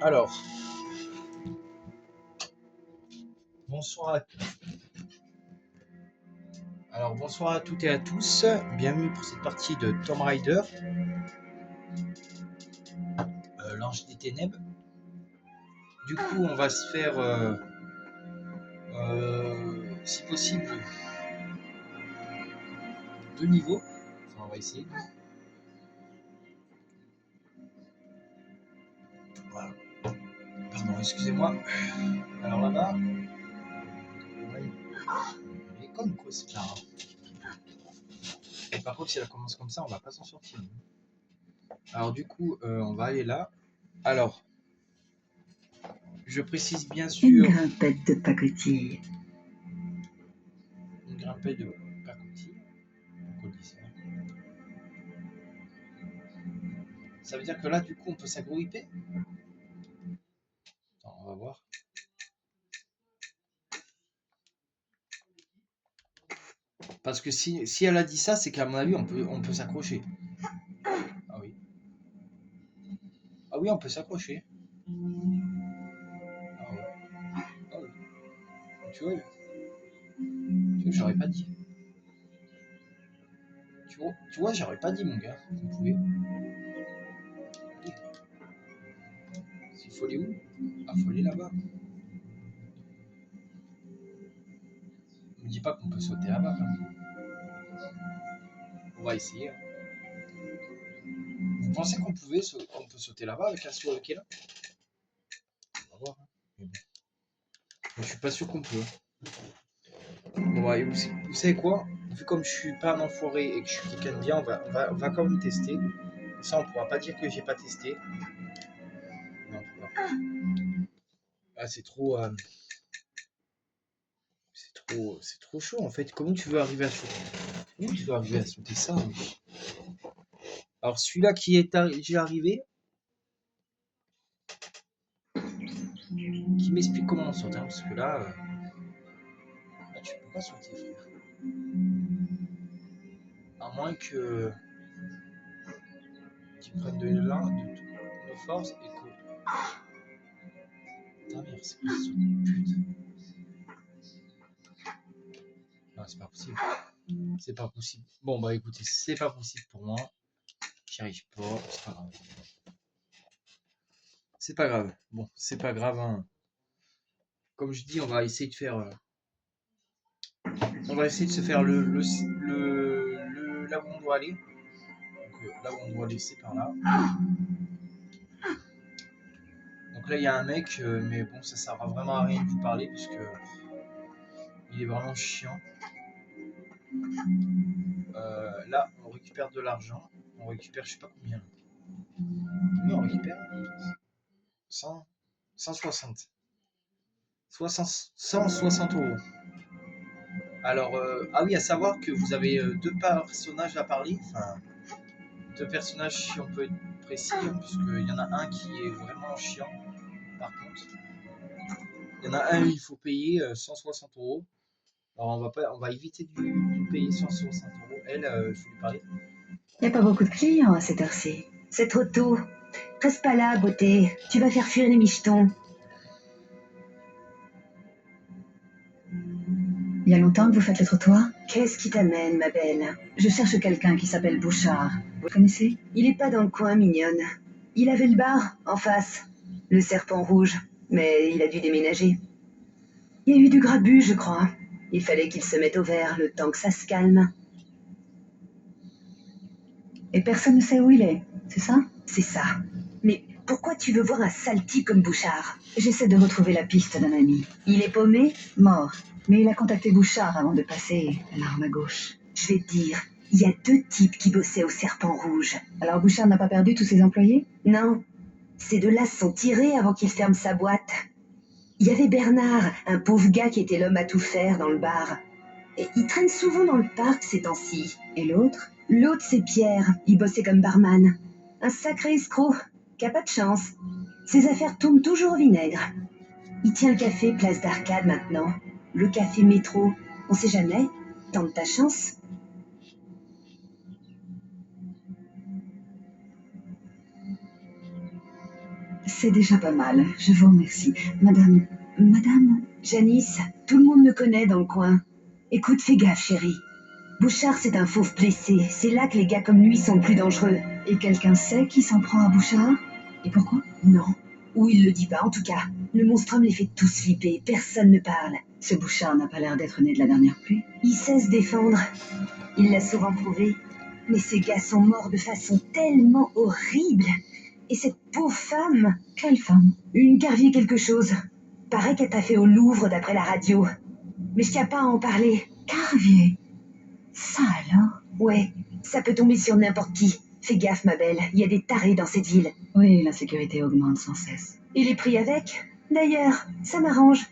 Alors, bonsoir à bonsoir à toutes et à tous. Bienvenue pour cette partie de Tomb Raider, l'Ange des Ténèbres. Du coup, on va se faire, si possible, 2 niveaux. Enfin, on va essayer. Voilà. Pardon, excusez-moi. Alors là-bas, elle est comme quoi, c'est clair. Et par contre, si elle commence comme ça, on va pas s'en sortir. Alors du coup, on va aller là. Alors, je précise bien sûr. Une grimpette de pacotille. Une grimpette de pacotille. Pourquoi on dit ça ? Ça veut dire que là, du coup, on peut s'agripper. Attends, on va voir. Parce que si elle a dit ça, c'est qu'à mon avis, on peut s'accrocher. Ah oui. Ah oui, on peut s'accrocher. Ah oui. Ah oui. Tu vois, j'aurais pas dit. Tu vois, j'aurais pas dit, mon gars. Vous pouvez. Il faut aller où? Ah, faut aller là-bas. Ne me dis pas qu'on peut sauter là-bas. On va essayer. Vous pensez qu'on peut sauter là-bas avec un saut qui est là? On va voir. Mais bon. Je suis pas sûr qu'on peut. Bon, ouais, vous savez quoi? Vu comme je suis pas un enfoiré et que je suis quelqu'un de bien, on va quand même tester. Ça, on pourra pas dire que j'ai pas testé. Non, on peut pas. Ah, c'est trop chaud en fait. Comment tu veux arriver à sauter? Comment tu veux arriver à sauter ça? Alors celui-là qui est déjà arrivé, qui m'explique comment on saute, hein, parce que là, tu peux pas sauter, frère. À moins que tu prennes de nos forces et que. Putain, merde, c'est quoi ce putain? Non, c'est pas possible. C'est pas possible. Bon, bah écoutez, c'est pas possible pour moi. J'y arrive pas, c'est pas grave. C'est pas grave. Bon, c'est pas grave, hein. Comme je dis, on va essayer de faire. On va essayer de se faire là où on doit aller. Donc, là où on doit aller, c'est par là. Donc là, il y a un mec, mais bon, ça sert vraiment à rien de lui parler puisque il est vraiment chiant. Là, on récupère de l'argent. On récupère, je sais pas combien. Combien on récupère? 100, 160. 160 euros. Alors, ah oui, à savoir que vous avez 2 personnages à parler. Enfin, 2 personnages, si on peut être précis, hein, puisqu'il y en a un qui est vraiment chiant. Par contre, il y en a un, il faut payer 160 euros. Alors, on va éviter de lui payer 160 euros. Elle, je vais lui parler. Y a pas beaucoup de clients à cette heure-ci. C'est trop tôt. Reste pas là, beauté. Tu vas faire fuir les michetons. Il y a longtemps que vous faites le trottoir? Qu'est-ce qui t'amène, ma belle? Je cherche quelqu'un qui s'appelle Bouchard. Vous le connaissez? Il est pas dans le coin, mignonne. Il avait le bar, en face. Le Serpent Rouge. Mais il a dû déménager. Il y a eu du grabuge, je crois. Il fallait qu'il se mette au vert le temps que ça se calme. Et personne ne sait où il est, c'est ça? C'est ça. Mais pourquoi tu veux voir un sale type comme Bouchard? J'essaie de retrouver la piste d'un ami. Il est paumé, mort. Mais il a contacté Bouchard avant de passer l'arme à gauche. Je vais te dire, il y a 2 types qui bossaient au Serpent Rouge. Alors Bouchard n'a pas perdu tous ses employés? Non. Ces 2-là se sont tirés avant qu'il ferme sa boîte. Il y avait Bernard, un pauvre gars qui était l'homme à tout faire dans le bar. Et il traîne souvent dans le parc ces temps-ci. Et l'autre? L'autre, c'est Pierre. Il bossait comme barman. Un sacré escroc, qui a pas de chance. Ses affaires tournent toujours au vinaigre. Il tient le café Place d'Arcade maintenant. Le café métro. On sait jamais. Tente ta chance. C'est déjà pas mal, je vous remercie. Madame Janice, tout le monde me connaît dans le coin. Écoute, fais gaffe, chérie. Bouchard, c'est un fauve blessé. C'est là que les gars comme lui sont plus dangereux. Et quelqu'un sait qui s'en prend à Bouchard? Et pourquoi? Non. Ou il le dit pas, en tout cas. Le monstrum les fait tous flipper. Personne ne parle. Ce Bouchard n'a pas l'air d'être né de la dernière pluie. Il sait se défendre. Il l'a souvent prouvé. Mais ces gars sont morts de façon tellement horrible. Et cette pauvre femme... Quelle femme? Une Carvier quelque chose. Paraît qu'elle t'a fait au Louvre d'après la radio. Mais je tiens pas à en parler. Carvier? Ça alors? Ouais, ça peut tomber sur n'importe qui. Fais gaffe, ma belle, il y a des tarés dans cette ville. Oui, la sécurité augmente sans cesse. Et les prix avec? D'ailleurs, ça m'arrange.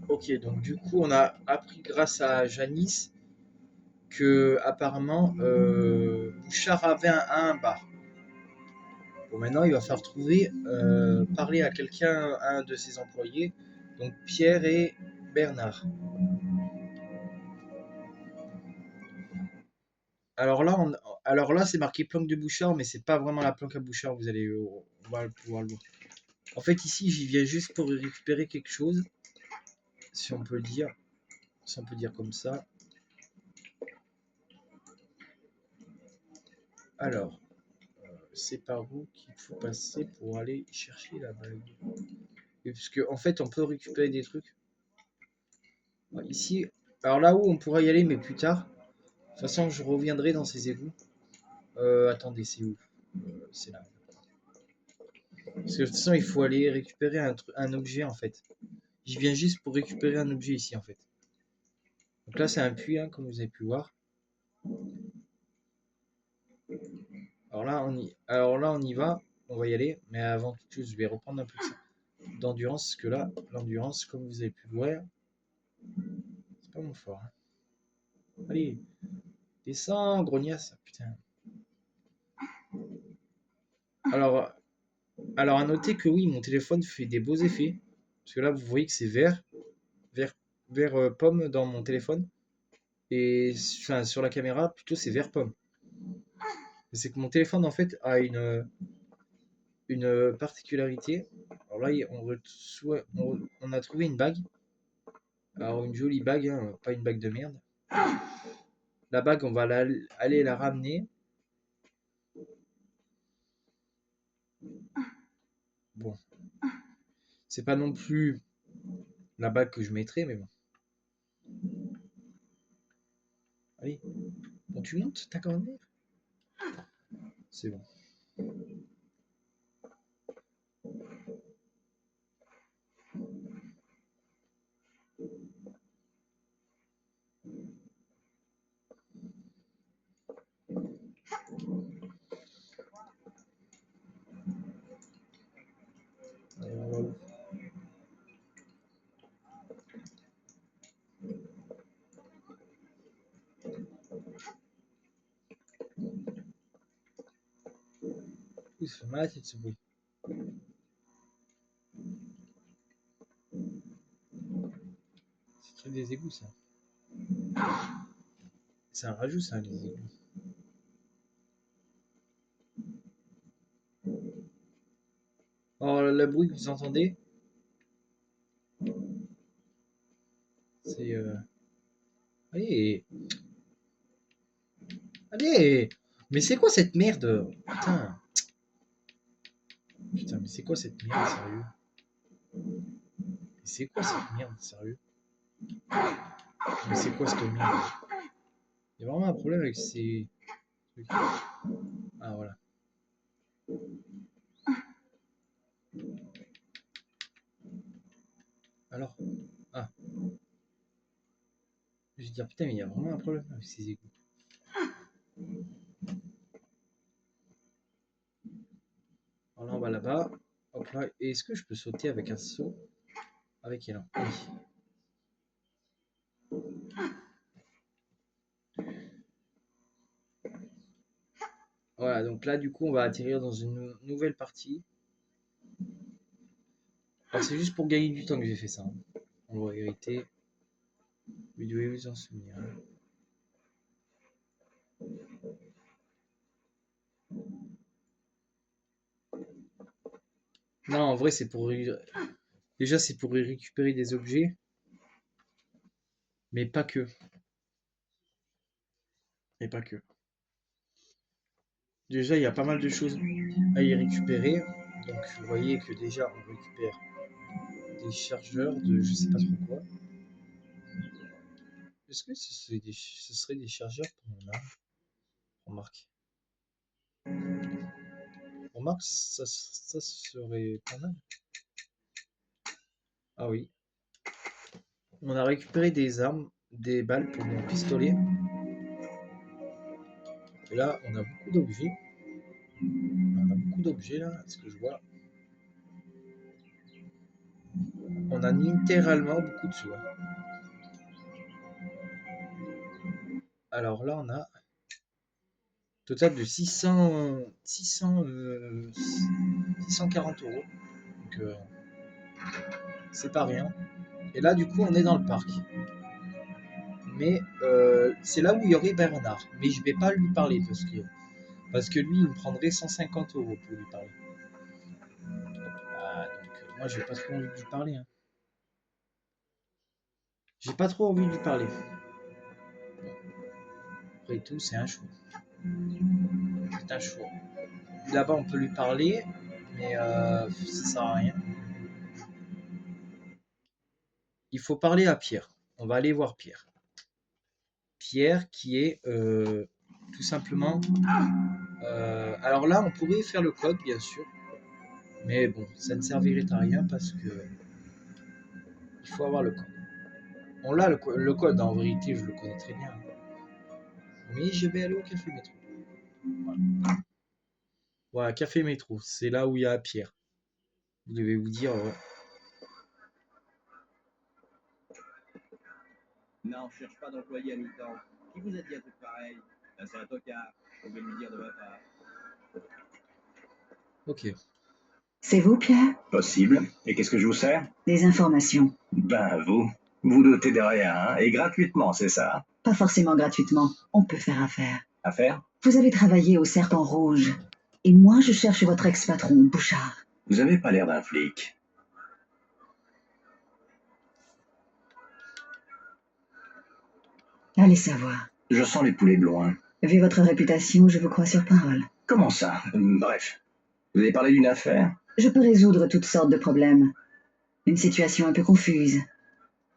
Ok, donc du coup, on a appris grâce à Janice que apparemment Bouchard avait un bar. Bon, maintenant, il va falloir trouver, parler à quelqu'un, un de ses employés, donc Pierre et Bernard. Alors là, alors là, c'est marqué planque de Bouchard, mais c'est pas vraiment la planque à Bouchard. On va pouvoir le voir. En fait, ici, j'y viens juste pour récupérer quelque chose, si on peut le dire, si on peut dire comme ça. Alors, c'est par où qu'il faut passer pour aller chercher la bague. Et parce que en fait, on peut récupérer des trucs. Ouais, ici, alors là où on pourra y aller, mais plus tard. De toute façon, je reviendrai dans ces égouts. Attendez, c'est où? C'est là. Parce que de toute façon, il faut aller récupérer un objet en fait. Je viens juste pour récupérer un objet ici en fait. Donc là, c'est un puits, hein, comme vous avez pu voir. Alors là, on y va. On va y aller. Mais avant toute chose, je vais reprendre un peu d'endurance. Parce que là, l'endurance, comme vous avez pu le voir, c'est pas mon fort, hein. Allez, descends, grognasse. Putain. Alors, alors, à noter que oui, mon téléphone fait des beaux effets. Parce que là, vous voyez que c'est vert, vert pomme dans mon téléphone. Et enfin, sur la caméra, plutôt, c'est vert pomme. C'est que mon téléphone, en fait, a une particularité. Alors là, on a trouvé une bague. Alors, une jolie bague, hein, pas une bague de merde. La bague, on va aller la ramener. Bon, c'est pas non plus la bague que je mettrais, mais bon. Allez, bon, tu montes ta cornère? C'est bon. Allez, on va où? Il se fait mal à la tête, ce bruit. C'est le truc des égouts, ça. C'est un rajout, ça, les égouts. Alors, le bruit que vous entendez, c'est... Allez, allez! Mais c'est quoi cette merde? Putain, putain, mais c'est quoi cette merde, sérieux? Mais c'est quoi cette merde, sérieux? Mais c'est quoi cette merde? Il y a vraiment un problème avec ces trucs. Ah, voilà. Alors? Ah, je vais dire, putain, mais il y a vraiment un problème avec ces égouts. Alors là, on va là-bas. Hop là. Et est-ce que je peux sauter avec un saut? Avec élan. Oui. Voilà, donc là, du coup, on va atterrir dans une nouvelle partie. Alors, c'est juste pour gagner du temps que j'ai fait ça, hein. En vérité, vous devez vous en souvenir, hein. Non, en vrai, c'est pour... Déjà, c'est pour y récupérer des objets, mais pas que. Mais pas que. Déjà, il y a pas mal de choses à y récupérer. Donc, vous voyez que déjà, on récupère des chargeurs de je sais pas trop quoi. Est-ce que ce serait des chargeurs pour mon arme? Remarque. Remarque, ça serait pas mal. Ah oui. On a récupéré des armes, des balles pour mon pistolet. Et là, on a beaucoup d'objets. On a beaucoup d'objets là, ce que je vois. On a littéralement beaucoup de sous, hein. Alors là, on a total de 640 euros. Donc, c'est pas rien. Et là, du coup, on est dans le parc. Mais c'est là où il y aurait Bernard. Mais je vais pas lui parler parce que lui, il me prendrait 150 euros pour lui parler. Ah, donc, moi, j'ai pas trop envie de lui parler, hein. J'ai pas trop envie de lui parler. Après tout, c'est un choix. C'est un choix. Là-bas, on peut lui parler, mais ça sert à rien. Il faut parler à Pierre. On va aller voir Pierre. Pierre qui est tout simplement... alors là, on pourrait faire le code, bien sûr. Mais bon, ça ne servirait à rien parce que il faut avoir le code. On l'a le code, en vérité, je le connais très bien. Mais je vais aller au café métro. Voilà, voilà, café métro, c'est là où il y a Pierre. Vous devez vous dire, Non, je cherche pas d'employé à mi-temps. Qui vous a dit un truc pareil? Ben, c'est un tocard. Vous pouvez lui dire de ma part. ok. C'est vous, Pierre? Possible. Et qu'est-ce que je vous sers? Des informations. Ben, vous doutez de rien, hein? Et gratuitement, c'est ça? Pas forcément gratuitement. On peut faire affaire. Affaire? Vous avez travaillé au Serpent Rouge. Et moi, je cherche votre ex-patron, Bouchard. Vous avez pas l'air d'un flic. Allez savoir. Je sens les poulets de loin. Vu votre réputation, je vous crois sur parole. Comment ça? Bref. Vous avez parlé d'une affaire? Je peux résoudre toutes sortes de problèmes. Une situation un peu confuse.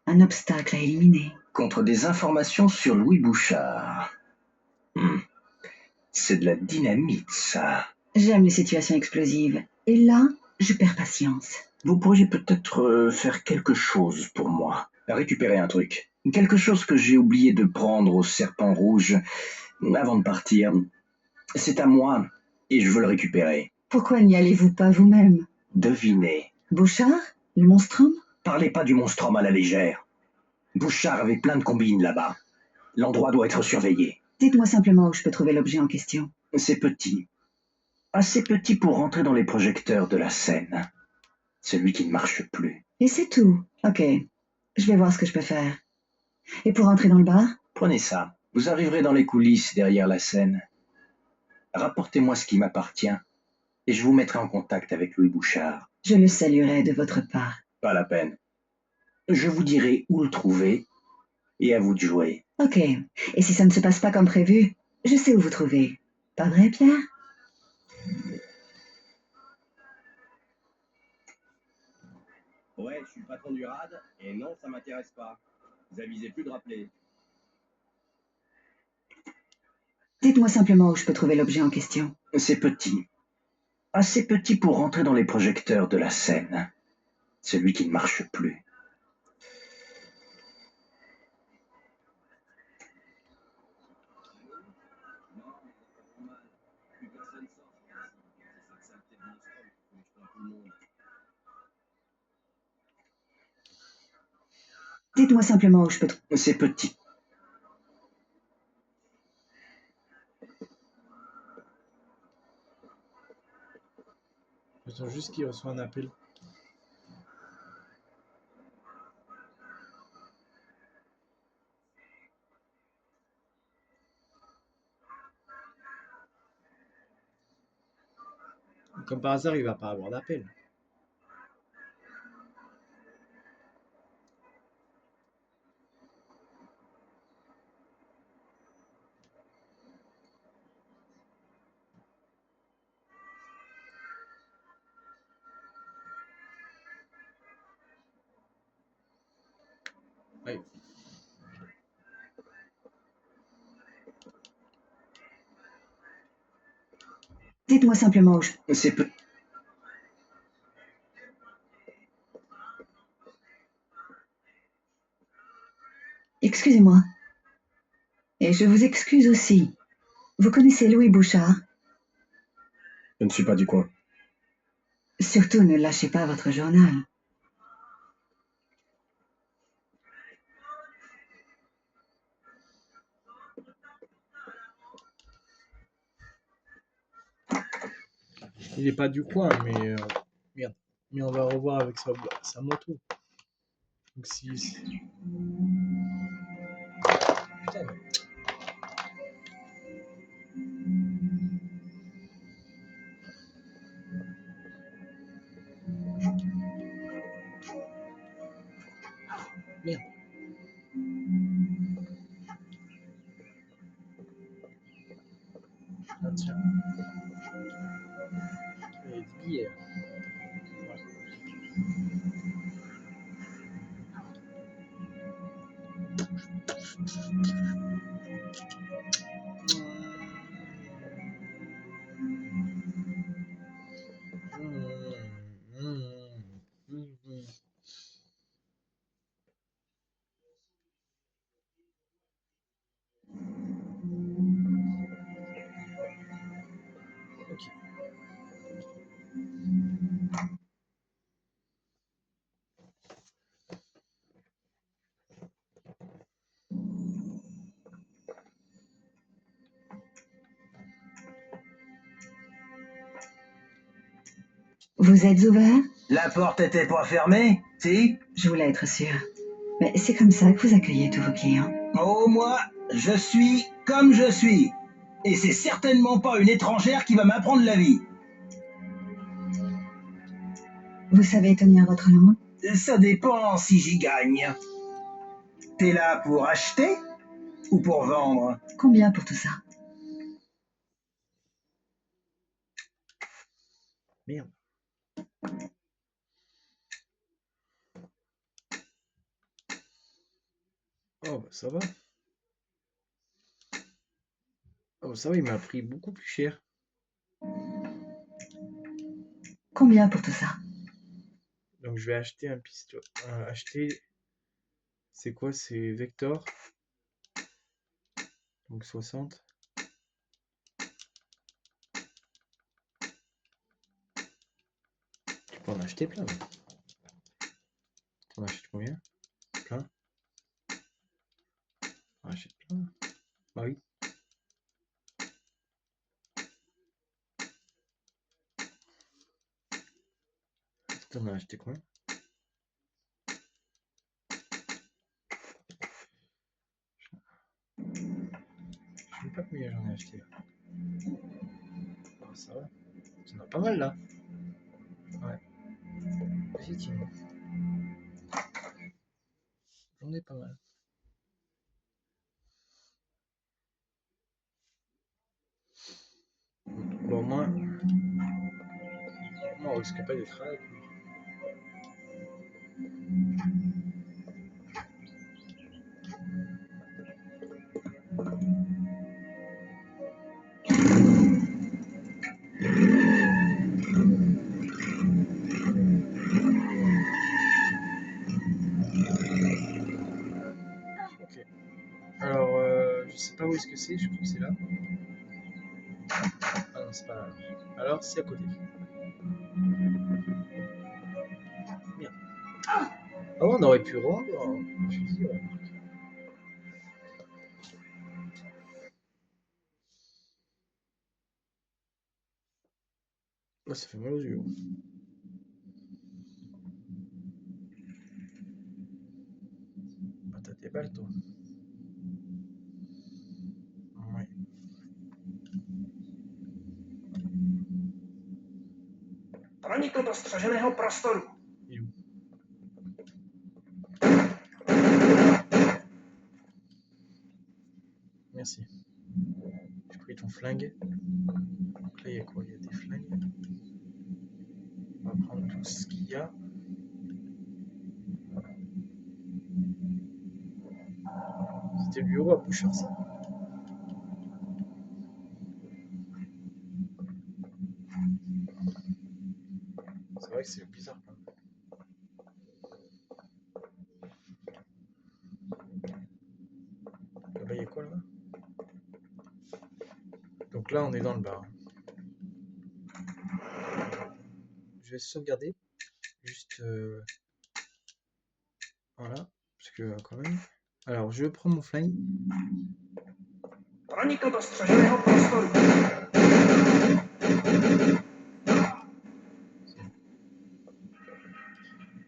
Un obstacle à éliminer. Contre des informations sur Louis Bouchard. C'est de la dynamite, ça. J'aime les situations explosives. Et là, je perds patience. Vous pourriez peut-être faire quelque chose pour moi. Récupérer un truc. Quelque chose que j'ai oublié de prendre au Serpent Rouge avant de partir. C'est à moi et je veux le récupérer. Pourquoi n'y allez-vous pas vous-même? Devinez. Bouchard? Le monstrum? Parlez pas du monstrum à la légère. Bouchard avait plein de combines là-bas. L'endroit doit être surveillé. Dites-moi simplement où je peux trouver l'objet en question. C'est petit. Assez petit pour rentrer dans les projecteurs de la scène. Celui qui ne marche plus. Et c'est tout. Ok. Je vais voir ce que je peux faire. Et pour entrer dans le bar? Prenez ça. Vous arriverez dans les coulisses derrière la scène. Rapportez-moi ce qui m'appartient et je vous mettrai en contact avec Louis Bouchard. Je le saluerai de votre part. Pas la peine. Je vous dirai où le trouver et à vous de jouer. Ok. Et si ça ne se passe pas comme prévu, je sais où vous trouver. Pas vrai, Pierre? Ouais, je suis le patron du RAD, et non, ça m'intéresse pas. Vous avisez plus de rappeler. Dites-moi simplement où je peux trouver l'objet en question. C'est petit. Assez petit pour rentrer dans les projecteurs de la scène. Celui qui ne marche plus. Non, mais c'est pas normal. Plus personne sort ce cas-ci. C'est cette saleté de monstrum qui fout les cheveux à tout le monde. Dites-moi simplement où je peux trouver. C'est petit. J'attends juste qu'il reçoit un appel. Comme par hasard, il va pas avoir d'appel. Dites-moi simplement où je... C'est peu... Excusez-moi. Et je vous excuse aussi. Vous connaissez Louis Bouchard? Je ne suis pas du coin. Surtout ne lâchez pas votre journal. Il est pas du coin, mais merde. Mais on va revoir avec sa moto. Donc si. Putain, mais... Merde. Ah tiens. Il y a des billets. Ok. Vous êtes ouvert? La porte était pas fermée, si? Je voulais être sûre. Mais c'est comme ça que vous accueillez tous vos clients. Oh, moi, je suis comme je suis. Et c'est certainement pas une étrangère qui va m'apprendre la vie. Vous savez tenir votre langue? Ça dépend si j'y gagne. T'es là pour acheter ou pour vendre? Combien pour tout ça? Merde. Oh bah ça va. Oh ça va, il m'a pris beaucoup plus cher. Combien pour tout ça? Donc je vais acheter un pistolet. Acheter. C'est quoi? C'est Vector. Donc 60. Tu peux en acheter plein. T'en achètes combien? Plein? T'en achètes plein? Bah oui. T'en as acheté combien? Je sais même pas combien j'en ai acheté là. Ah, ça va. T'en as pas mal là. Ouais. Effectivement. J'en ai pas mal. Bon, au moins, on risque pas d'être avec lui. Ok. Alors, je sais pas où est-ce que c'est, je crois que c'est là. Ah non, c'est pas là. Alors, c'est à côté. Merde. Ah, on aurait pu rendre. Je me dis, ouais. Oh, ça fait mal aux yeux. Bah, t'as des balles, toi. Ouais. Pronikl do střeženého prostoru. Il est où? Merci. J'ai pris ton flingue. Donc là, il y a quoi? Il y a des flingues. On va prendre tout ce qu'il y a. C'était le bureau à Bouchard, ça. vrai que c'est bizarre quand même. Là-bas, il y a quoi là? Donc là, on est dans le bar. Je vais sauvegarder. Juste. Voilà. Parce que quand même. Alors, je prends mon flingue.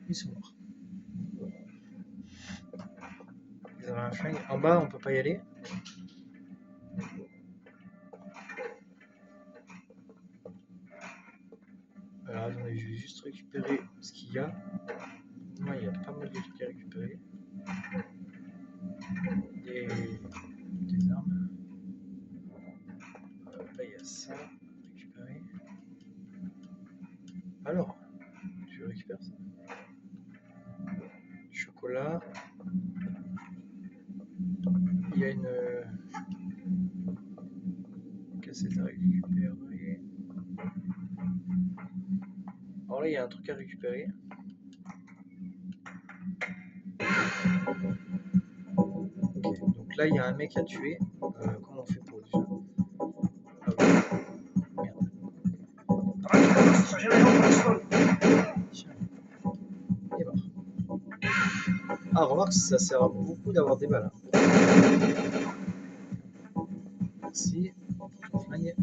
Ils sont morts. Ils avaient un flingue. En bas, on peut pas y aller. Alors, attendez, je vais juste récupérer ce qu'il y a. Ouais, il y a pas mal de trucs à récupérer. Des armes. Là, il y a ça à récupérer. Alors, je récupère ça. Chocolat. Il y a une cassette à récupérer. Alors là, il y a un truc à récupérer. Ok, donc là, il y a un mec à tuer. Comment on fait pour déjà? Ah oui. Merde. Tiens. Il est mort. Ah, remarque, ça sert beaucoup d'avoir des balles. Merci. Ton flingue.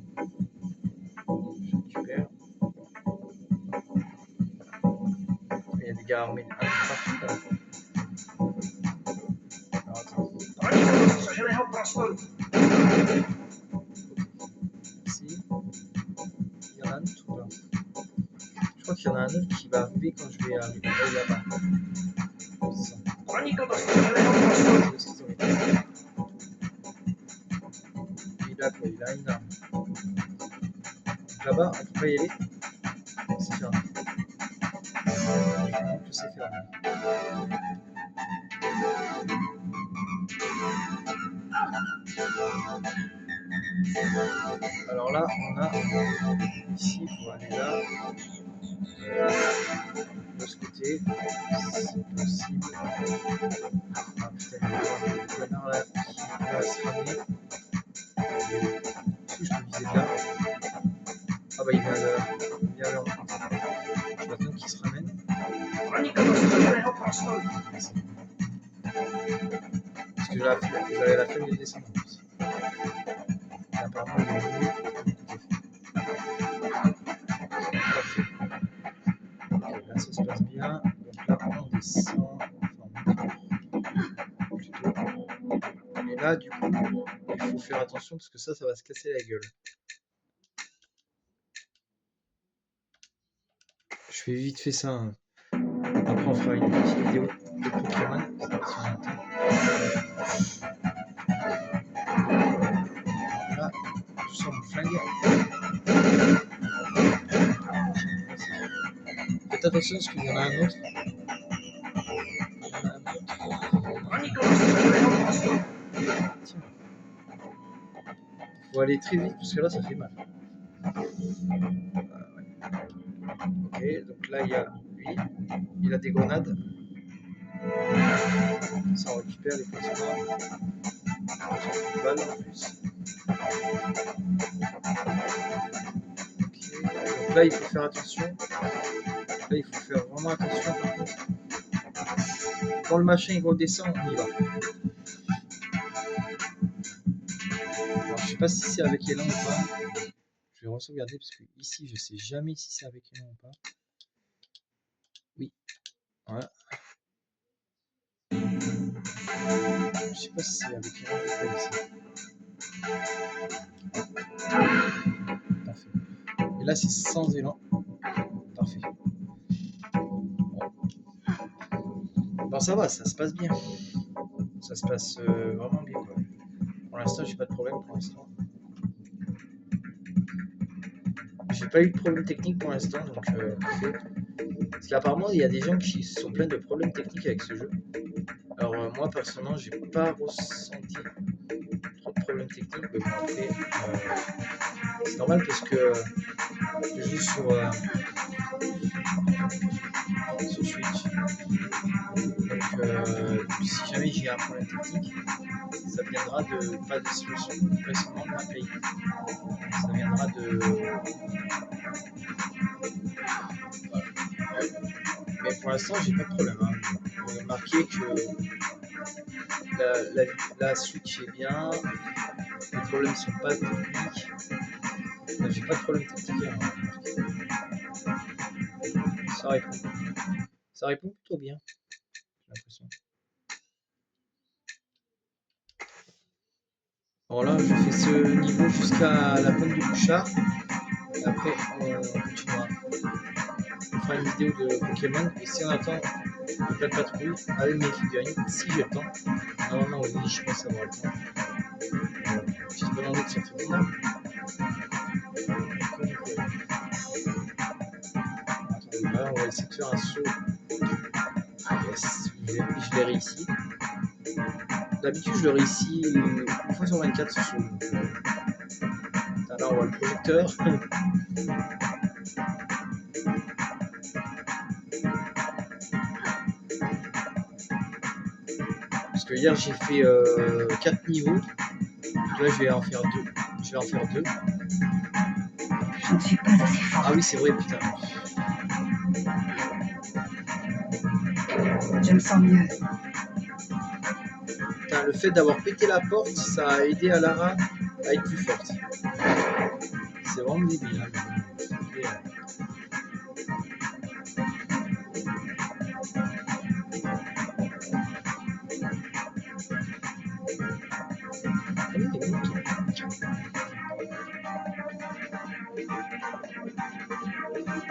Je récupère. Il y a des gars armés un peu partout là. Alors attends. Ici. Il y en a un autre ou pas? Je crois qu'il y en a un autre qui va arriver quand je vais arriver là-bas. C'est ça. Il a quoi? Il a une arme. Là-bas, on peut pas y aller. C'est fermé. Donc c'est fermé. Alors là, on a ici, il faut aller là. De ce côté, c'est possible. Ah putain, il y a un connard là qui va se ramener. Si je peux viser de là. Ah bah il vient là en fait. Je vais attendre qu'il se ramène. Parce que j'avais la flemme de descendre en plus. Et apparemment il est venu. Parfait. Ok, là ça se passe bien. Donc là on descend. Plutôt. Et là du coup, il faut faire attention parce que ça va se casser la gueule. Je fais vite fait ça. Hein. Après on fera une petite vidéo de Pokémon. Là, je sors mon flingue. Faites attention parce qu'il y en a un autre. Tiens. Faut aller très vite parce que là ça fait mal. Ouais. Ok, donc là il y a lui. Il a des grenades. Ça on récupère les potions. Une balle en plus. Okay. Donc là il faut faire attention. Là il faut faire vraiment attention par contre. Quand le machin il redescend, on y va. Alors je sais pas si c'est avec élan ou pas. Je vais re-sauvegarder parce que ici je sais jamais si c'est avec élan ou pas. Oui. Voilà. Je sais pas si c'est avec élan ou pas ici. Parfait. Et là c'est sans élan. Parfait. Bon ça va, ça se passe bien. Ça se passe vraiment bien quoi. Pour l'instant j'ai pas de problème pour l'instant. J'ai pas eu de problème technique pour l'instant donc parfait. Parce qu'apparemment il y a des gens qui se sont plaints de problèmes techniques avec ce jeu. Alors moi personnellement j'ai pas ressenti trop de problèmes techniques, mais bon après c'est normal parce que je joue sur sur Switch. Donc si jamais j'ai un problème technique, ça viendra de pas de solution facilement de ma play. Ça viendra de. Voilà. Mais pour l'instant j'ai pas de problème. Hein. Vous remarquez que la Switch est bien, les problèmes sont pas techniques. J'ai pas de problème technique. Hein. Ça répond plutôt bien, j'ai l'impression. Alors là, je fais ce niveau jusqu'à la pointe du Bouchard. Après, on continuera. On fera une vidéo de Pokémon. Et si on attend le plat de patrouille avec mes figurines, si j'ai le temps. Normalement, oui, je pense avoir le temps. J'ai pas envie de sortir de là. Attendez, là, on va essayer de faire un saut. Yes, je l'ai réussi. D'habitude, je le réussis une fois sur 24 ce saut. Là, on voit le projecteur. Parce que hier, j'ai fait 4 niveaux. Là, je vais en faire 2. Je Je ne suis pas assez fort. Ah oui, c'est vrai, putain. Je me sens mieux. Putain, le fait d'avoir pété la porte, ça a aidé à Lara à être plus forte. C'est vraiment débile. Hein.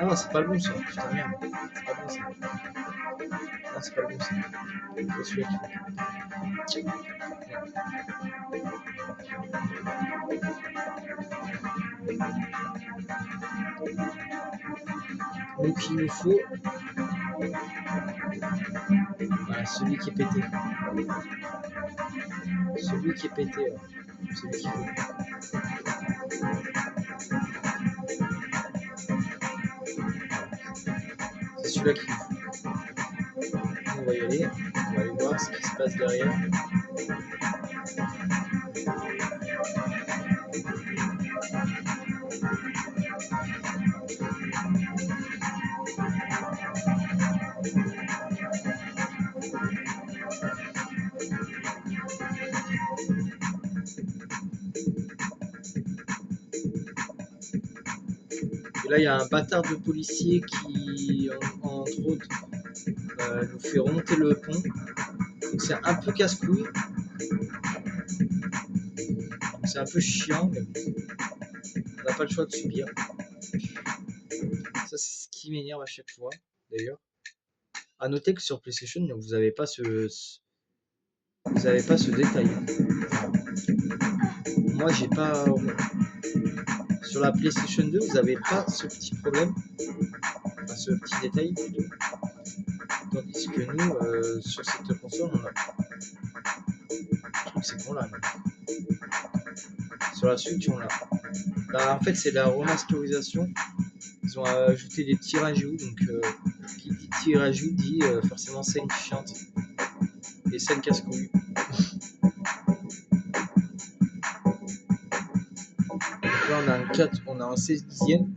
Ah non, c'est pas le bon ça. Putain, merde. C'est pas bon ça. Non, c'est pas le bon ça. C'est celui-là qu'il faut. Donc il nous faut voilà, celui qui est pété. Celui qui est pété, ouais. Celui qu'il faut. C'est celui-là qu'il faut. On va y aller. On va aller voir ce qui se passe derrière. Et là, il y a un bâtard de policier qui, entre autres, nous fait remonter le pont. Donc c'est un peu casse-couille. C'est un peu chiant, mais on n'a pas le choix de subir. Ça, c'est ce qui m'énerve à chaque fois, d'ailleurs. À noter que sur PlayStation, vous n'avez pas ce détail. Moi, j'ai pas. Sur la PlayStation 2, vous n'avez pas ce petit problème, enfin ce petit détail plutôt. Tandis que nous, sur cette console, on a. Le truc, c'est qu'on l'a. Sur la Switch, on l'a. Bah, en fait, c'est la remasterisation. Ils ont ajouté des petits rajouts, donc qui dit petit rajout dit forcément scène chiante et scène casse-couille. Là, on a un 16 dixième.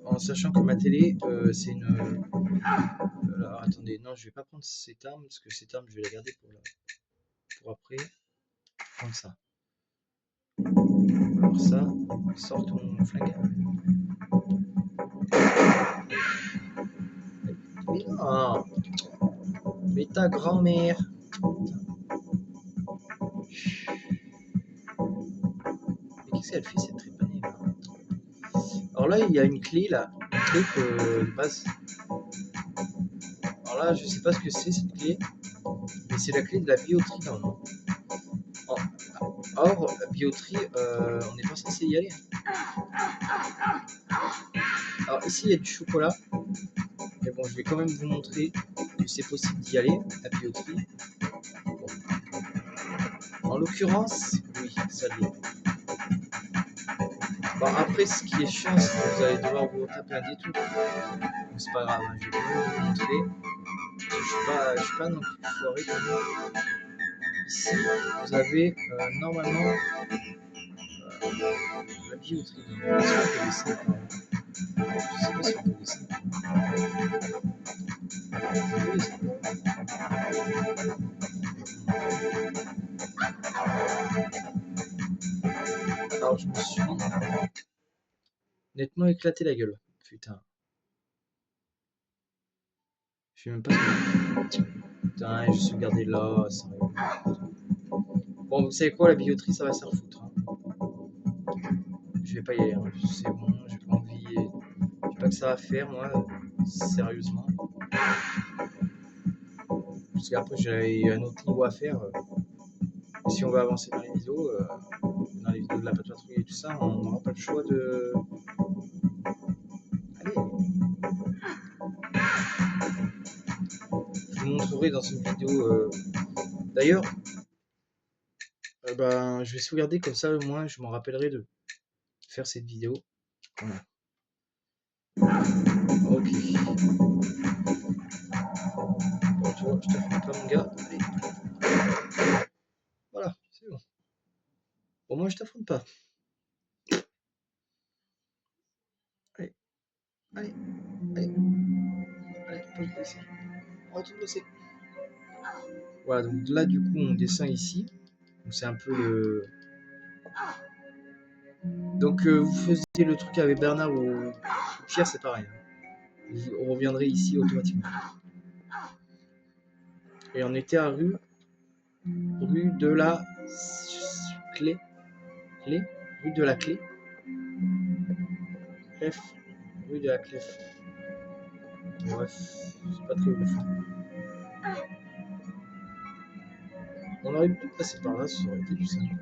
En sachant que ma télé, c'est une. Alors, attendez, non, je vais pas prendre cette arme parce que cette arme, je vais la garder pour après. Prendre ça. Alors ça, sors ton flingue. Mais non, mais ta grand-mère. Mais qu'est-ce qu'elle fait cette trépanée là? Alors là, il y a une clé là, une clé de base. Alors là, je sais pas ce que c'est cette clé, mais c'est la clé de la bioterie normalement. Or, la bioterie, on n'est pas censé y aller. Alors ici, il y a du chocolat. Mais bon, je vais quand même vous montrer que c'est possible d'y aller, la bioterie. Bon. En l'occurrence, oui, ça l'est. Bon, après, ce qui est chiant, c'est que vous allez devoir vous taper un détour. Mais c'est pas grave, hein, je vais quand même vous montrer. Je suis pas non plus foiré quand même. Ici, vous avez normalement la billetterie. Est-ce qu'on peut laisser Je sais pas si on peut laisser. On peut laisser. Alors, je me suis nettement éclaté la gueule. Putain. Je sais même pas ce que... Putain, je suis gardé là, sérieux. Bon, vous savez quoi, la billetterie, ça va se refoutre. Hein. Je vais pas y aller, hein. C'est bon, j'ai pas envie. Je sais pas que ça va faire, moi, sérieusement. Parce qu'après, j'ai un autre niveau à faire. Si on veut avancer dans les vidéos de la patrouille et tout ça, on n'aura pas le choix de. Allez, je vous montrerai dans une vidéo. D'ailleurs, ben, je vais sauvegarder comme ça, au moins, je m'en rappellerai de faire cette vidéo. Voilà. Ok. Bon, tu vois, je te prends pas, mon gars. Allez. Voilà, c'est bon. Bon, moi, je t'affronte pas. Allez, allez, allez. Allez, pose ici. On retourne bosser. Voilà, donc là, du coup, on descend ici. Donc, c'est un peu le. Donc, vous faisiez le truc avec Bernard ou Pierre, c'est pareil. Hein. Vous reviendrez ici automatiquement. Et on était à rue de la Clé. Rue de la Clé. F. Rue de la Clé. Bref, c'est pas très ouf. On aurait pu passer par là, ça aurait été plus simple.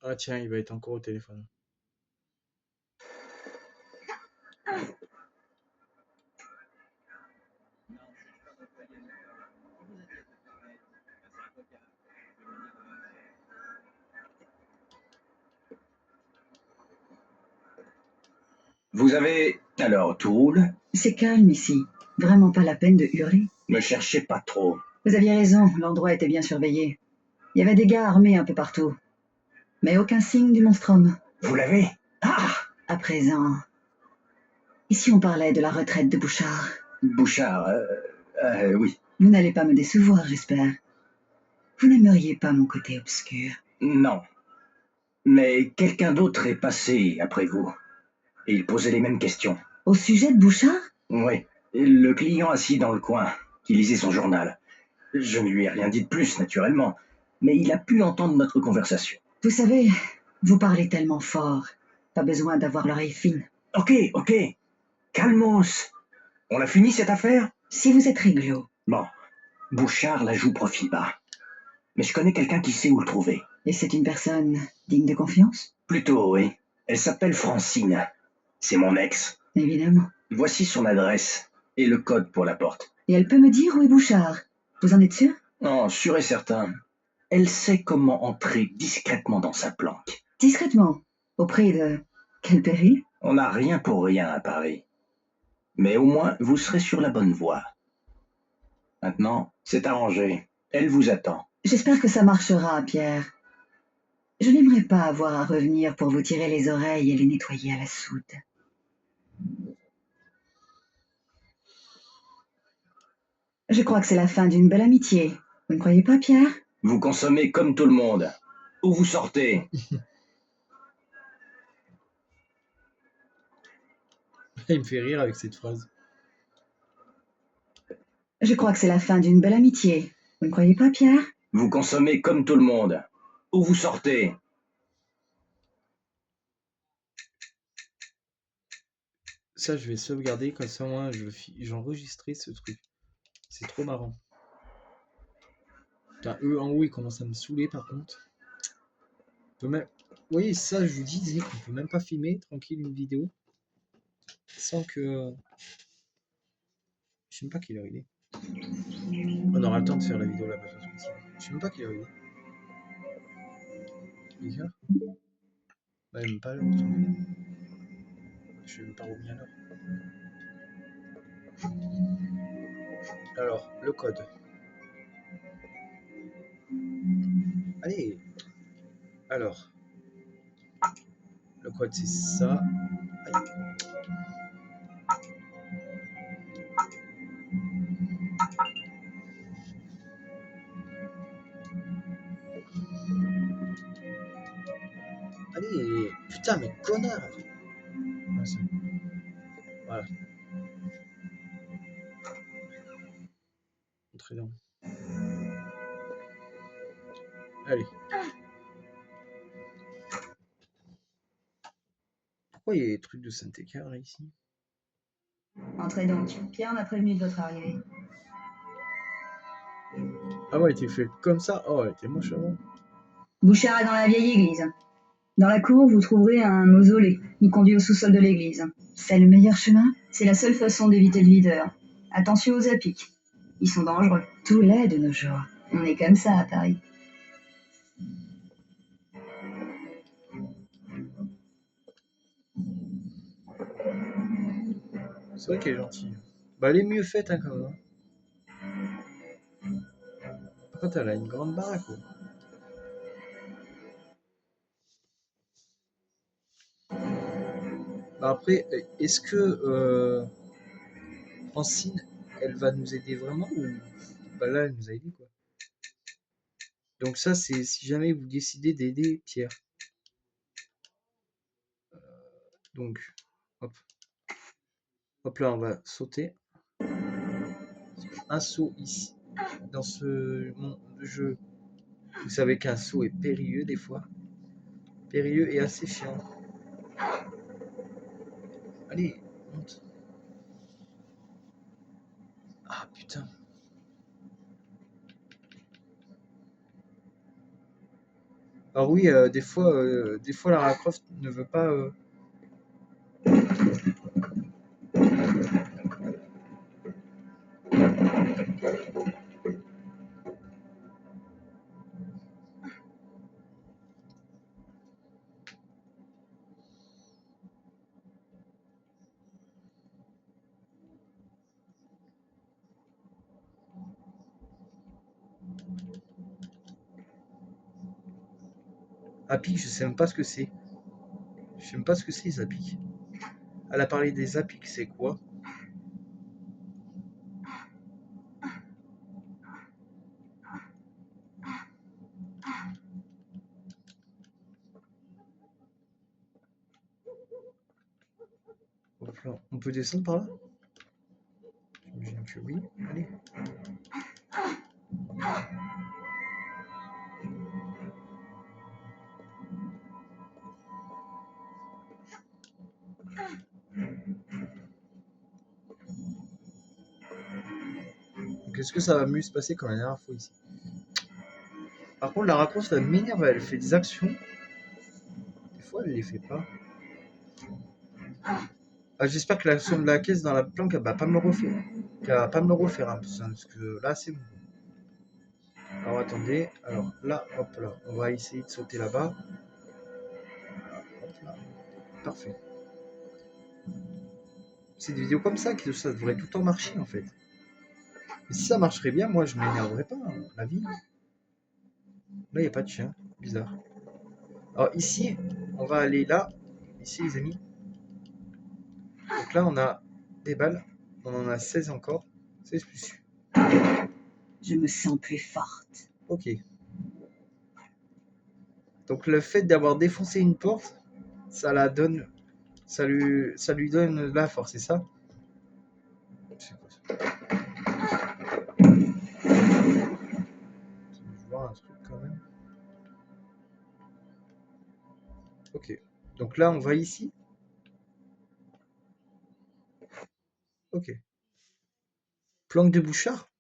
Ah tiens, il va être encore au téléphone. Vous avez... Alors, tout roule? C'est calme ici. Vraiment pas la peine de hurler. Ne cherchez pas trop. Vous aviez raison, l'endroit était bien surveillé. Il y avait des gars armés un peu partout. Mais aucun signe du monstrum. Vous l'avez? Ah! À présent... Ici on parlait de la retraite de Bouchard. Bouchard, oui. Vous n'allez pas me décevoir, j'espère. Vous n'aimeriez pas mon côté obscur. Non. Mais quelqu'un d'autre est passé après vous. Et il posait les mêmes questions. Au sujet de Bouchard? Oui. Le client assis dans le coin, qui lisait son journal. Je ne lui ai rien dit de plus, naturellement. Mais il a pu entendre notre conversation. Vous savez, vous parlez tellement fort. Pas besoin d'avoir l'oreille fine. Ok. Calmos. On a fini cette affaire? Si vous êtes réglo. Bon. Bouchard la joue profil bas. Mais je connais quelqu'un qui sait où le trouver. Et c'est une personne digne de confiance? Plutôt, oui. Elle s'appelle Francine. C'est mon ex. Évidemment. Voici son adresse et le code pour la porte. Et elle peut me dire où est Bouchard? Vous en êtes sûr? Non, sûr et certain. Elle sait comment entrer discrètement dans sa planque. Discrètement. Auprès de... Quel péril? On n'a rien pour rien à Paris. Mais au moins, vous serez sur la bonne voie. Maintenant, c'est arrangé. Elle vous attend. J'espère que ça marchera, Pierre. Je n'aimerais pas avoir à revenir pour vous tirer les oreilles et les nettoyer à la soude. Je crois que c'est la fin d'une belle amitié. Vous ne croyez pas, Pierre? Vous consommez comme tout le monde. Où vous sortez? Il me fait rire avec cette phrase. Je crois que c'est la fin d'une belle amitié. Vous ne croyez pas, Pierre? Vous consommez comme tout le monde. Où vous sortez? Ça, je vais sauvegarder, comme ça, moi, j'enregistrais ce truc. C'est trop marrant. Putain, eux, en haut, ils commencent à me saouler, par contre. On peut même... Oui, ça, je vous disais qu'on peut même pas filmer, tranquille, une vidéo. Sans que... Je sais même pas quelle heure il est. On aura le temps de faire la vidéo là-bas. Je sais même pas quelle heure il est. Il est quelle heure? Bah, même pas l'heure. Je sais même pas revenir à l'heure. Alors, le code. Allez. Alors. Le code, c'est ça. Aïe. Allez. Putain, mais connard. Ah, c'est bon. Voilà. Très bien. Allez. Pourquoi il y a des trucs de Saint-Écart là ici? Entrez donc. Pierre m'a prévenu de votre arrivée. Ah ouais, elle était faite comme ça. Oh, elle était moche avant. Bouchard est dans la vieille église. Dans la cour, vous trouverez un mausolée. Il conduit au sous-sol de l'église. C'est le meilleur chemin? C'est la seule façon d'éviter le leader. Attention aux apics. Ils sont dangereux. Tout l'est de nos jours. On est comme ça à Paris. C'est vrai qu'elle est gentille. Bah, elle est mieux faite hein, quand même. Par contre, elle a une grande baraque. Quoi. Bah, après, est-ce que Francine, elle va nous aider vraiment ou bah là, elle nous a aidé quoi. Donc ça, c'est si jamais vous décidez d'aider Pierre. Donc, hop, hop là, on va sauter. Un saut ici. Dans ce monde de jeu, vous savez qu'un saut est périlleux des fois. Périlleux et assez chiant. Allez, monte. Ah putain. Alors oui, des fois Lara Croft ne veut pas. Apic, je sais même pas ce que c'est. Je sais même pas ce que c'est les apics. Elle a parlé des apics, c'est quoi? Hop là. On peut descendre par là? J'imagine que oui. Allez. Donc est-ce que ça va mieux se passer comme la dernière fois ici? Par contre, Lara Croft, elle m'énerve, elle fait des actions. Des fois, elle les fait pas. Ah, j'espère que l'action de la caisse dans la planque, elle va pas me le refaire. Qu'elle va pas me le refaire, hein, parce que là, c'est bon. Alors attendez, alors là, hop là, on va essayer de sauter là-bas. Hop là, parfait. C'est des vidéos comme ça que ça devrait tout le temps marcher en fait. Et si ça marcherait bien, moi je m'énerverais pas, hein, la vie. Là, il n'y a pas de chien, bizarre. Alors ici, on va aller là, ici les amis. Donc là, on a des balles, on en a 16 encore, 16 plus. Je me sens plus forte. Ok. Donc le fait d'avoir défoncé une porte, ça la donne, ça lui donne de la force, c'est ça? C'est quoi ça? Je vois un truc quand même. Ok. Donc là, on va ici. Ok. Planque de Bouchard?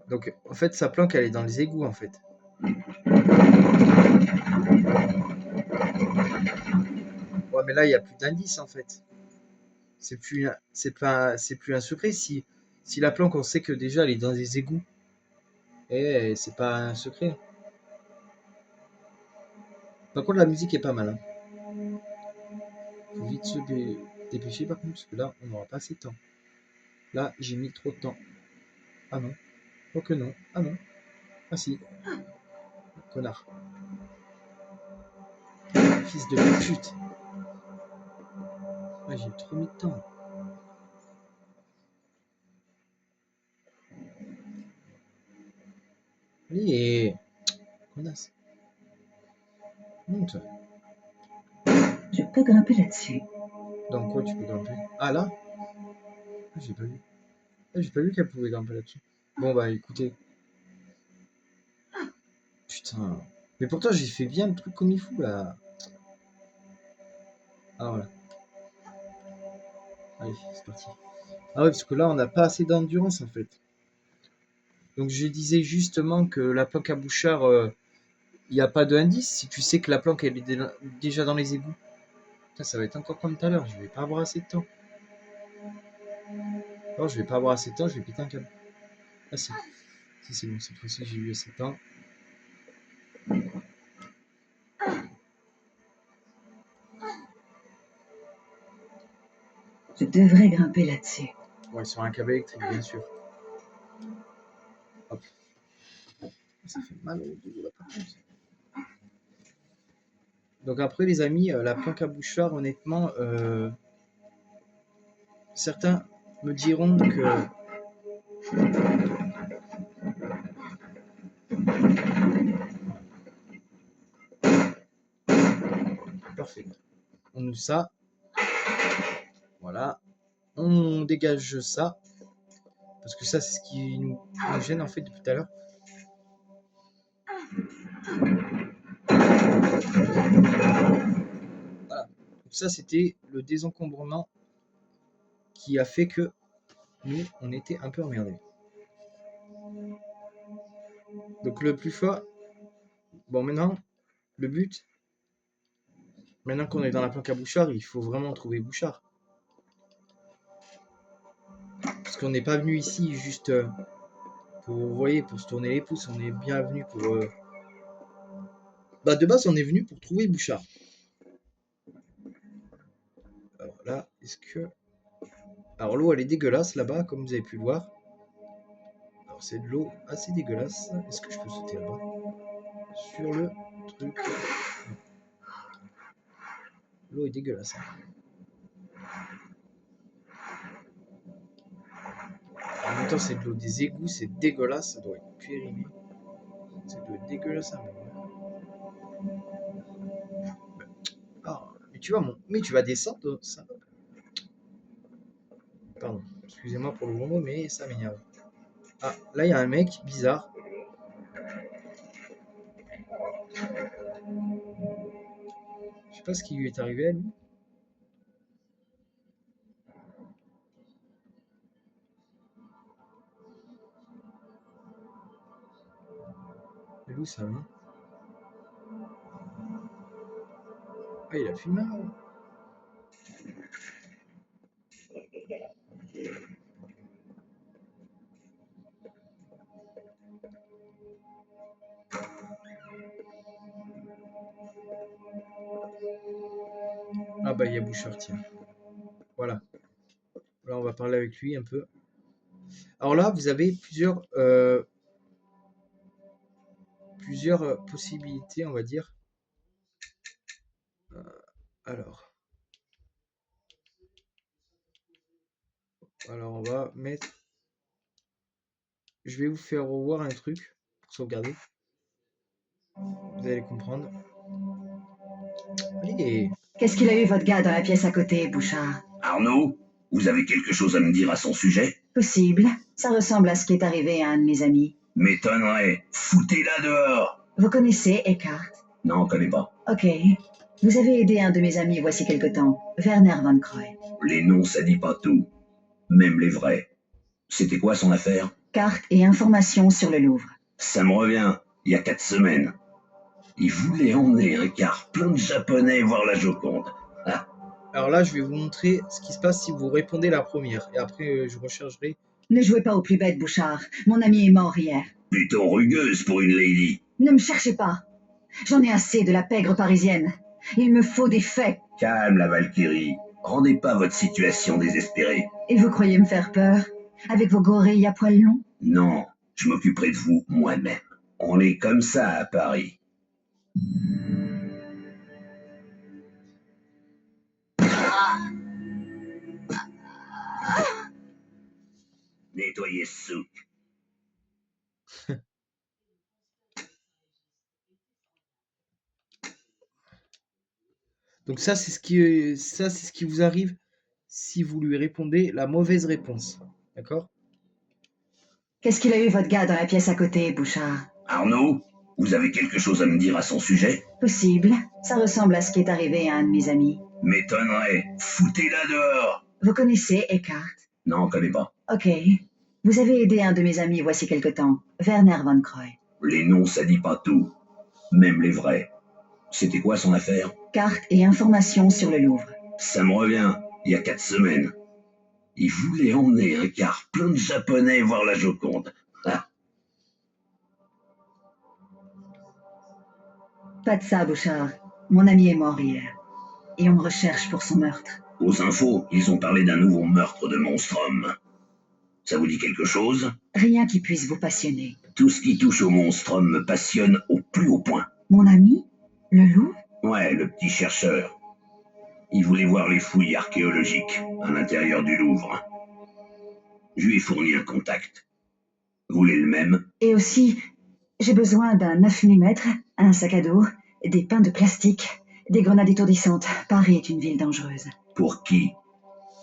Donc, en fait, sa planque, elle est dans les égouts, en fait. Ouais, mais là, il n'y a plus d'indice, en fait. C'est plus un secret. Si la planque, on sait que déjà, elle est dans des égouts, et c'est pas un secret. Par contre, la musique est pas mal. Hein. Faut vite se dépêcher, par contre, parce que là, on n'aura pas assez de temps. Là, j'ai mis trop de temps. Ah non. Oh que non. Ah non. Ah si. Connard. Fils de pute. Ouais, j'ai trop mis de temps. Allez. Connasse. Monte. Je peux grimper là-dessus. Dans quoi tu peux grimper? Ah là? Ah, j'ai pas vu. Ah, j'ai pas vu qu'elle pouvait grimper là-dessus. Bon bah écoutez. Putain. Mais pourtant j'ai fait bien le truc comme il faut là. Ah voilà. Allez, c'est parti. Ah ouais, parce que là on n'a pas assez d'endurance en fait. Donc je disais justement que la planque à Bouchard, il n'y a pas d'indice. Si tu sais que la planque elle est déjà dans les égouts. Putain, ça va être encore comme tout à l'heure. Je vais pas avoir assez de temps. Non, je vais pas avoir assez de temps, je vais péter un câble. Ah si. Si c'est bon, cette fois-ci j'ai eu assez de temps. Je devrais grimper là-dessus. Ouais, sur un câble électrique, bien sûr. Hop. Ça fait mal au dos là par contre. Donc après les amis, la planque à Bouchard, honnêtement, certains me diront que parfait. On ouvre ça. Voilà. On dégage ça. Parce que ça, c'est ce qui nous gêne en fait depuis tout à l'heure. Voilà. Donc ça, c'était le désencombrement qui a fait que nous, on était un peu emmerdés. Donc le plus fort, bon maintenant, le but, maintenant qu'on est dans la planque à Bouchard, il faut vraiment trouver Bouchard. Parce qu'on n'est pas venu ici juste pour, vous voyez, pour se tourner les pouces, on est bien venu pour... Bah de base, on est venu pour trouver Bouchard. Alors là, est-ce que... Alors l'eau, elle est dégueulasse là-bas, comme vous avez pu le voir. Alors c'est de l'eau assez dégueulasse. Est-ce que je peux sauter là-bas? Sur le truc. L'eau est dégueulasse. En même temps, c'est de l'eau des égouts, c'est dégueulasse, ça doit être périmé. C'est de l'eau dégueulasse à mort. Ah, mais tu vas descendre, ça. Pardon, excusez-moi pour le gros mot, mais ça m'énerve. Ah, là il y a un mec bizarre. Je sais pas ce qui lui est arrivé à lui. Et d'où ça vient? Ah, il a fumé là. Ah bah il y a Bouchard, tiens. Voilà. Là on va parler avec lui un peu. Alors là vous avez plusieurs possibilités, on va dire. Alors on va mettre... Je vais vous faire revoir un truc pour sauvegarder. Vous allez comprendre. Allez. Qu'est-ce qu'il a eu votre gars dans la pièce à côté, Bouchard? Arnaud, vous avez quelque chose à me dire à son sujet? Possible. Ça ressemble à ce qui est arrivé à un de mes amis. M'étonnerait. Foutez-la dehors. Vous connaissez Eckhart? Non, on connaît pas. Ok. Vous avez aidé un de mes amis voici quelque temps, Werner von Croy. Les noms, ça dit pas tout. Même les vrais. C'était quoi son affaire? Cartes et informations sur le Louvre. Ça me revient, il y a 4 semaines. Il voulait emmener un car plein de Japonais voir la Joconde. Ah, Alors là, je vais vous montrer ce qui se passe si vous répondez la première. Et après, je rechargerai. Ne jouez pas au plus bête, Bouchard. Mon ami est mort hier. plutôt rugueuse pour une lady. Ne me cherchez pas. J'en ai assez de la pègre parisienne. Il me faut des faits. Calme, la Valkyrie. Rendez pas votre situation désespérée. Et vous croyez me faire peur? Avec vos gorilles à poils longs? Non, je m'occuperai de vous moi-même. On est comme ça à Paris. Nettoyez ce souk. Donc ça, c'est ce qui vous arrive si vous lui répondez la mauvaise réponse. D'accord? Qu'est-ce qu'il a eu votre gars dans la pièce à côté, Bouchard? Arnaud, vous avez quelque chose à me dire à son sujet? Possible. Ça ressemble à ce qui est arrivé à un de mes amis. M'étonnerait. Foutez-la dehors. Vous connaissez Eckhart? Non, connais pas. Ok. Vous avez aidé un de mes amis voici quelque temps, Werner von Croy. Les noms, ça dit pas tout. Même les vrais. C'était quoi son affaire? Cartes et informations sur le Louvre. Ça me revient, il y a 4 semaines. Il voulait emmener un car plein de Japonais voir la Joconde. Ah, Pas de ça, Bouchard. Mon ami est mort hier. Et on me recherche pour son meurtre. aux infos, ils ont parlé d'un nouveau meurtre de Monstrum. Ça vous dit quelque chose? Rien qui puisse vous passionner. Tout ce qui touche au Monstrum me passionne au plus haut point. Mon ami? Le loup? Ouais, le petit chercheur. Il voulait voir les fouilles archéologiques à l'intérieur du Louvre. Je lui ai fourni un contact. Vous voulez le même? Et aussi, j'ai besoin d'un 9 mm, un sac à dos, des pains de plastique, des grenades étourdissantes. Paris est une ville dangereuse. Pour qui?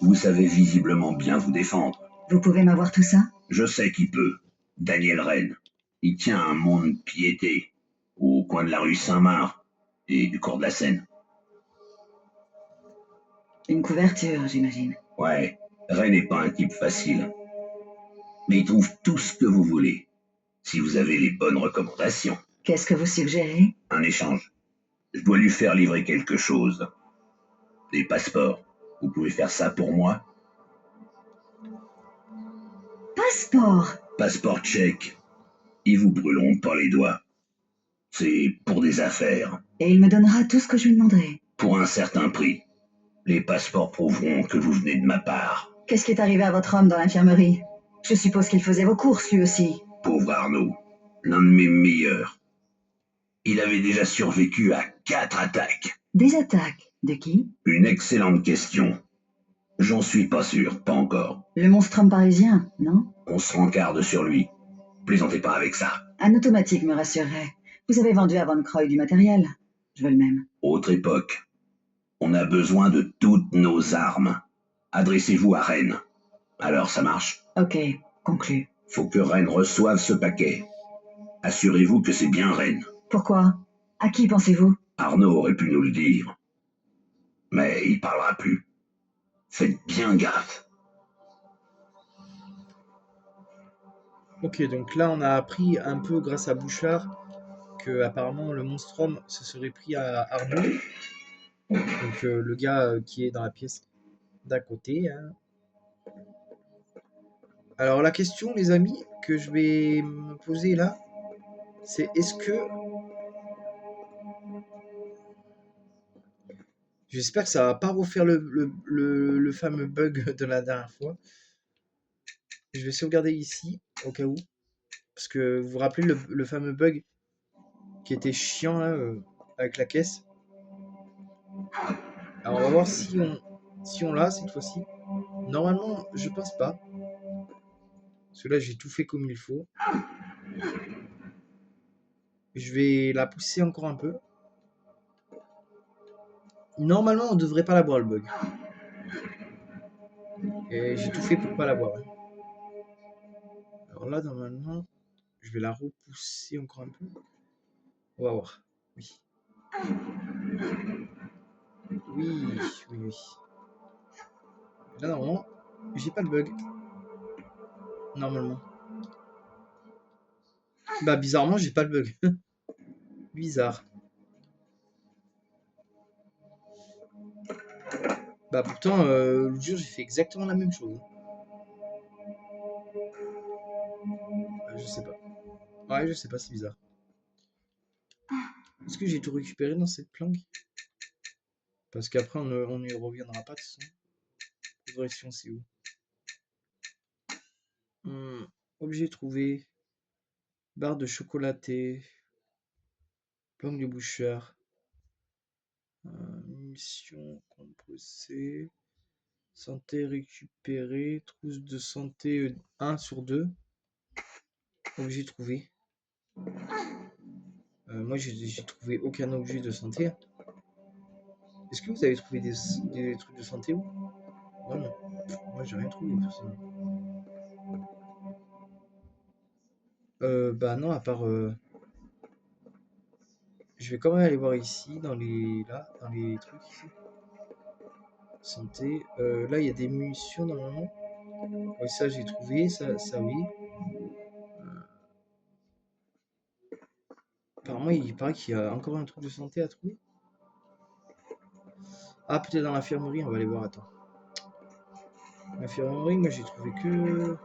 Vous savez visiblement bien vous défendre. Vous pouvez m'avoir tout ça? Je sais qui peut. Daniel Rennes. Il tient un monde piété, au coin de la rue Saint-Marc et du cours de la Seine. Une couverture, j'imagine. Ouais, Rennes n'est pas un type facile. Mais il trouve tout ce que vous voulez, si vous avez les bonnes recommandations. Qu'est-ce que vous suggérez? Un échange. Je dois lui faire livrer quelque chose. Des passeports. Vous pouvez faire ça pour moi? Passeport! Passeport tchèque. Ils vous brûleront pas les doigts. C'est pour des affaires. Et il me donnera tout ce que je lui demanderai. Pour un certain prix. Les passeports prouveront que vous venez de ma part. Qu'est-ce qui est arrivé à votre homme dans l'infirmerie? Je suppose qu'il faisait vos courses, lui aussi. Pauvre Arnaud. L'un de mes meilleurs. Il avait déjà survécu à 4 attaques. Des attaques? De qui? Une excellente question. J'en suis pas sûr, pas encore. Le monstrum parisien, non? On se rencarde sur lui. Plaisantez pas avec ça. Un automatique me rassurerait. Vous avez vendu à Von Croy du matériel. Je veux le même. Autre époque. On a besoin de toutes nos armes. Adressez-vous à Rennes. Alors ça marche. Ok, conclu. Faut que Rennes reçoive ce paquet. Assurez-vous que c'est bien Rennes. Pourquoi? À qui pensez-vous? Arnaud aurait pu nous le dire. Mais il parlera plus. Faites bien gaffe. Ok, donc là, on a appris un peu grâce à Bouchard que apparemment le monstrum se serait pris à Arnaud. Donc le gars qui est dans la pièce d'à côté. Hein. Alors la question, les amis, que je vais me poser là, c'est est-ce que... J'espère que ça va pas refaire le fameux bug de la dernière fois. Je vais sauvegarder ici, au cas où. Parce que vous vous rappelez le fameux bug qui était chiant là, avec la caisse. Alors on va voir si on l'a cette fois-ci. Normalement, je pense pas. Parce que là, j'ai tout fait comme il faut. Je vais la pousser encore un peu. Normalement, on devrait pas l'avoir le bug. Et j'ai tout fait pour pas l'avoir. Hein. Alors là, normalement, je vais la repousser encore un peu. On va voir. Oui. Oui, oui, oui. Là, normalement, j'ai pas de bug. Normalement. Bah, bizarrement, j'ai pas de bug. Bizarre. Bah, pourtant, le jour, j'ai fait exactement la même chose. Je sais pas. Ouais, je sais pas, c'est bizarre. Est-ce que j'ai tout récupéré dans cette planque? Parce qu'après, on n'y reviendra pas de toute façon. Progression, c'est où? Objet trouvé. Barre de chocolaté. Planque de boucheur. Mission composée. Santé récupérée. Trousse de santé 1 sur 2. Objet trouvé. Moi, j'ai trouvé aucun objet de santé. Est-ce que vous avez trouvé des trucs de santé ou? Non, non. Moi, j'ai rien trouvé, personnellement. Bah non, à part... Je vais quand même aller voir ici, dans les... Là, dans les trucs ici. Santé. Là, il y a des munitions, normalement. Oui, ça, j'ai trouvé. Ça oui. Apparemment, il paraît qu'il y a encore un truc de santé à trouver. Ah, peut-être dans l'infirmerie, on va aller voir, attends. L'infirmerie, moi, j'ai trouvé que...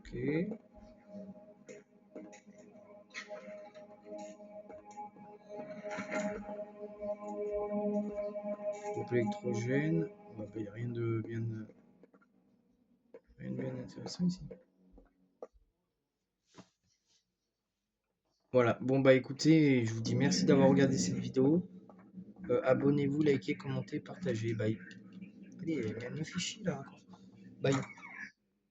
Ok. Groupe électrogène. Bah, il n'y a rien de bien... Rien de bien intéressant ici. Voilà, bon bah écoutez, je vous dis merci d'avoir regardé cette vidéo. Abonnez-vous, likez, commentez, partagez. Bye. Allez, il y a 9 fichiers là. Bye.